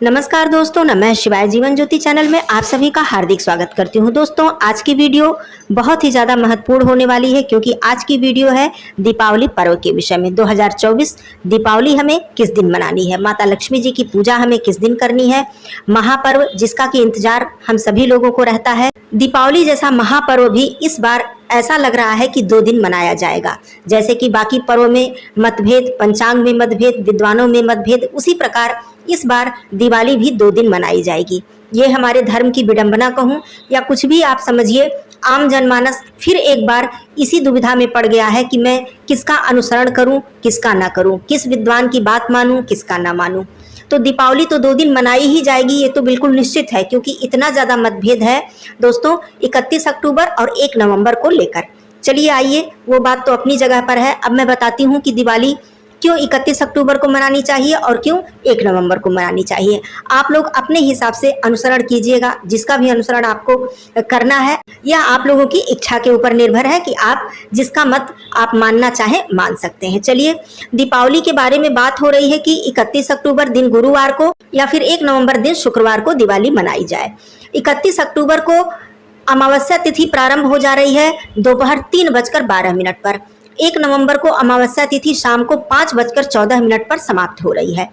नमस्कार दोस्तों, नमः शिवाय जीवन ज्योति चैनल में आप सभी का हार्दिक स्वागत करती हूँ। दोस्तों, आज की वीडियो बहुत ही ज़्यादा महत्वपूर्ण होने वाली है क्योंकि आज की वीडियो है दीपावली पर्व के विषय में। 2024 दीपावली हमें किस दिन मनानी है, माता लक्ष्मी जी की पूजा हमें किस दिन करनी है, महापर्व जिसका कि इंतजार हम सभी लोगों को रहता है। दीपावली जैसा महापर्व भी इस बार ऐसा लग रहा है कि 2 दिन मनाया जाएगा। जैसे कि बाकी पर्वों में मतभेद, पंचांग में मतभेद, विद्वानों में मतभेद, उसी प्रकार इस बार दिवाली भी 2 दिन मनाई जाएगी। ये हमारे धर्म की विडंबना कहूँ या कुछ भी आप समझिए, आम जनमानस फिर एक बार इसी दुविधा में पड़ गया है कि मैं किसका अनुसरण करूं, किसका ना करूं, किस विद्वान की बात मानूं, किसका ना मानूं। तो दीपावली तो 2 दिन मनाई ही जाएगी, ये तो बिल्कुल निश्चित है क्योंकि इतना ज़्यादा मतभेद है दोस्तों 31 अक्टूबर और 1 नवंबर को लेकर। चलिए आइए, वो बात तो अपनी जगह पर है। अब मैं बताती हूँ कि दिवाली क्यों 31 अक्टूबर को मनानी चाहिए और क्यों 1 नवंबर को मनानी चाहिए। आप लोग अपने हिसाब से अनुसरण कीजिएगा, जिसका भी अनुसरण आपको करना है, या आप लोगों की इच्छा के ऊपर निर्भर है कि आप जिसका मत आप मानना चाहें मान सकते हैं। चलिए, दीपावली के बारे में बात हो रही है कि 31 अक्टूबर दिन गुरुवार को या फिर 1 नवंबर दिन शुक्रवार को दिवाली मनाई जाए। 31 अक्टूबर को अमावस्या तिथि प्रारंभ हो जा रही है दोपहर 3:12 पर। 1 नवंबर को अमावस्या तिथि शाम को 5:14 पर समाप्त हो रही है।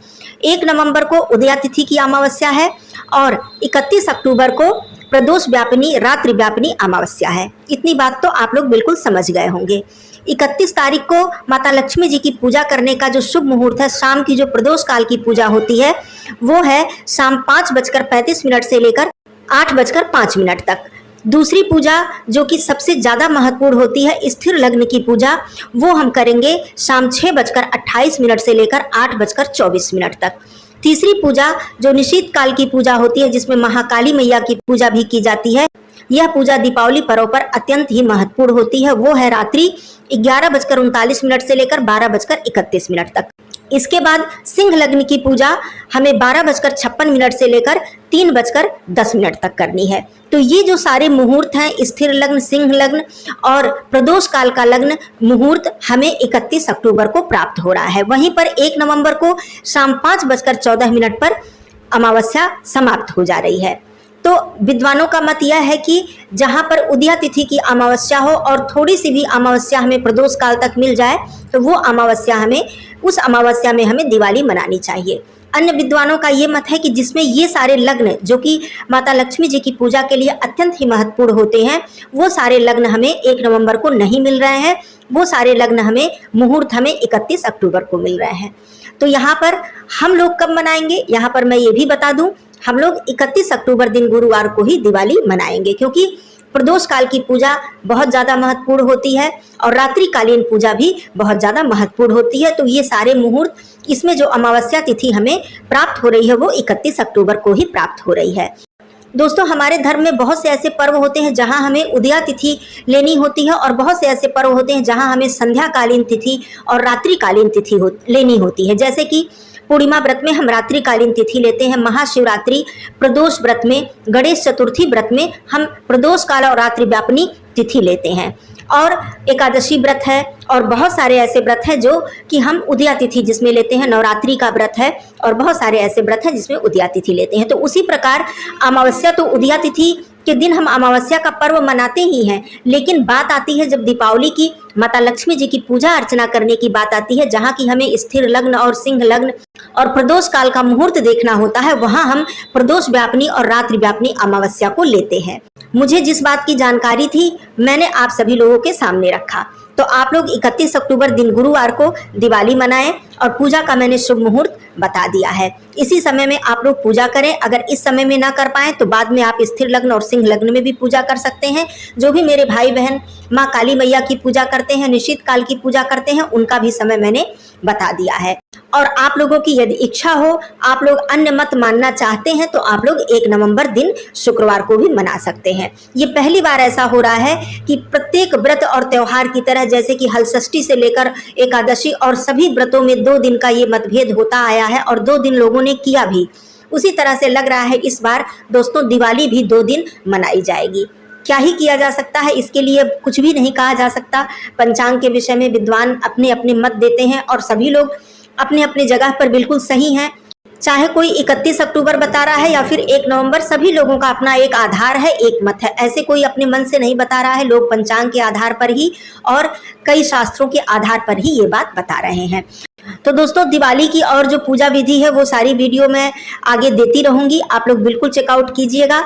1 नवंबर को उदया तिथि की अमावस्या है और 31 अक्टूबर को प्रदोष व्यापिनी रात्रि व्यापिनी अमावस्या है। इतनी बात तो आप लोग बिल्कुल समझ गए होंगे। 31 तारीख को माता लक्ष्मी जी की पूजा करने का जो शुभ मुहूर्त है, शाम की जो प्रदोष काल की पूजा होती है, वो है शाम 5:35 से लेकर 8:05 तक। दूसरी पूजा जो कि सबसे ज़्यादा महत्वपूर्ण होती है, स्थिर लग्न की पूजा, वो हम करेंगे शाम 6:28 से लेकर 8:24 तक। तीसरी पूजा जो निशीत काल की पूजा होती है, जिसमें महाकाली मैया की पूजा भी की जाती है, यह पूजा दीपावली पर्व पर अत्यंत ही महत्वपूर्ण होती है। वो है रात्रि 11:39 से लेकर 12:31 तक। इसके बाद सिंह लग्न की पूजा हमें 12:56 से लेकर 3:10 तक करनी है। तो ये जो सारे मुहूर्त हैं, स्थिर लग्न, सिंह लग्न और प्रदोष काल का लग्न मुहूर्त, हमें 31 अक्टूबर को प्राप्त हो रहा है। वहीं पर 1 नवंबर को शाम 5:14 पर अमावस्या समाप्त हो जा रही है। तो विद्वानों का मत यह है कि जहाँ पर उदया तिथि की अमावस्या हो और थोड़ी सी भी अमावस्या हमें प्रदोष काल तक मिल जाए, तो वो अमावस्या हमें, उस अमावस्या में हमें दिवाली मनानी चाहिए। अन्य विद्वानों का ये मत है कि जिसमें ये सारे लग्न जो कि माता लक्ष्मी जी की पूजा के लिए अत्यंत ही महत्वपूर्ण होते हैं, वो सारे लग्न हमें 1 नवंबर को नहीं मिल रहे हैं। वो सारे लग्न हमें, मुहूर्त हमें 31 अक्टूबर को मिल रहे हैं। तो यहाँ पर हम लोग कब मनाएंगे, यहाँ पर मैं ये भी बता दूं, हम लोग 31 अक्टूबर दिन गुरुवार को ही दिवाली मनाएंगे क्योंकि प्रदोष काल की पूजा बहुत ज़्यादा महत्वपूर्ण होती है और रात्रिकालीन पूजा भी बहुत ज़्यादा महत्वपूर्ण होती है। तो ये सारे मुहूर्त, इसमें जो अमावस्या तिथि हमें प्राप्त हो रही है, वो 31 अक्टूबर को ही प्राप्त हो रही है। दोस्तों, हमारे धर्म में बहुत से ऐसे पर्व होते हैं जहां हमें उदया तिथि लेनी होती है और बहुत से ऐसे पर्व होते हैं जहां हमें संध्याकालीन तिथि और रात्रिकालीन तिथि लेनी होती है। जैसे कि पूर्णिमा व्रत में हम रात्रिकालीन तिथि लेते हैं, महाशिवरात्रि प्रदोष व्रत में, गणेश चतुर्थी व्रत में हम प्रदोष काल और रात्रि व्यापिनी तिथि लेते हैं, और एकादशी व्रत है और बहुत सारे ऐसे व्रत हैं जो कि हम उदया तिथि जिसमें लेते हैं। नवरात्रि का व्रत है और बहुत सारे ऐसे व्रत हैं जिसमें उदया तिथि लेते हैं। तो उसी प्रकार अमावस्या तो उदया तिथि के दिन हम अमावस्या का पर्व मनाते ही हैं, लेकिन बात आती है जब दीपावली की, माता लक्ष्मी जी की पूजा अर्चना करने की बात आती है, जहाँ की हमें स्थिर लग्न और सिंह लग्न और प्रदोष काल का मुहूर्त देखना होता है, वहाँ हम प्रदोष व्यापिनी और रात्रि व्यापिनी अमावस्या को लेते हैं। मुझे जिस बात की जानकारी थी मैंने आप सभी लोगों के सामने रखा। तो आप लोग 31 अक्टूबर दिन गुरुवार को दिवाली मनाएं और पूजा का मैंने शुभ मुहूर्त बता दिया है। इसी समय में आप लोग पूजा करें। अगर इस समय में ना कर पाएं तो बाद में आप स्थिर लग्न और सिंह लग्न में भी पूजा कर सकते हैं। जो भी मेरे भाई बहन माँ काली मैया की पूजा करते हैं, निश्चित काल की पूजा करते हैं, उनका भी समय मैंने बता दिया है। और आप लोगों की यदि इच्छा हो, आप लोग अन्य मत मानना चाहते हैं, तो आप लोग 1 नवंबर दिन शुक्रवार को भी मना सकते हैं। ये पहली बार ऐसा हो रहा है कि प्रत्येक व्रत और त्योहार की तरह, जैसे कि हलषष्ठी से लेकर एकादशी और सभी व्रतों में 2 दिन का ये मतभेद होता आया है और 2 दिन लोगों ने किया भी, उसी तरह से लग रहा है इस बार दोस्तों दिवाली भी 2 दिन मनाई जाएगी। क्या ही किया जा सकता है, इसके लिए कुछ भी नहीं कहा जा सकता। पंचांग के विषय में विद्वान अपने अपने मत देते हैं और सभी लोग अपने अपने जगह पर बिल्कुल सही हैं। चाहे कोई 31 अक्टूबर बता रहा है या फिर 1 नवंबर, सभी लोगों का अपना एक आधार है, एक मत है। ऐसे कोई अपने मन से नहीं बता रहा है, लोग पंचांग के आधार पर ही और कई शास्त्रों के आधार पर ही ये बात बता रहे हैं। तो दोस्तों, दिवाली की और जो पूजा विधि है वो सारी वीडियो मैं आगे देती रहूंगी, आप लोग बिल्कुल चेकआउट कीजिएगा।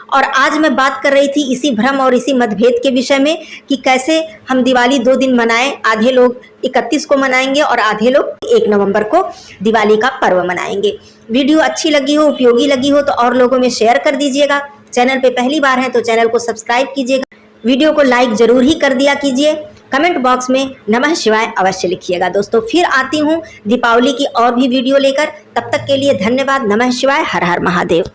और आज मैं बात कर रही थी इसी भ्रम और इसी मतभेद के विषय में कि कैसे हम दिवाली 2 दिन मनाएं। आधे लोग 31 को मनाएंगे और आधे लोग 1 नवंबर को दिवाली का पर्व मनाएंगे। वीडियो अच्छी लगी हो, उपयोगी लगी हो तो और लोगों में शेयर कर दीजिएगा। चैनल पे पहली बार है तो चैनल को सब्सक्राइब कीजिएगा। वीडियो को लाइक जरूर ही कर दिया कीजिए। कमेंट बॉक्स में नमः शिवाय अवश्य लिखिएगा। दोस्तों, फिर आती हूँ दीपावली की और भी वीडियो लेकर। तब तक के लिए धन्यवाद। नमः शिवाय। हर हर महादेव।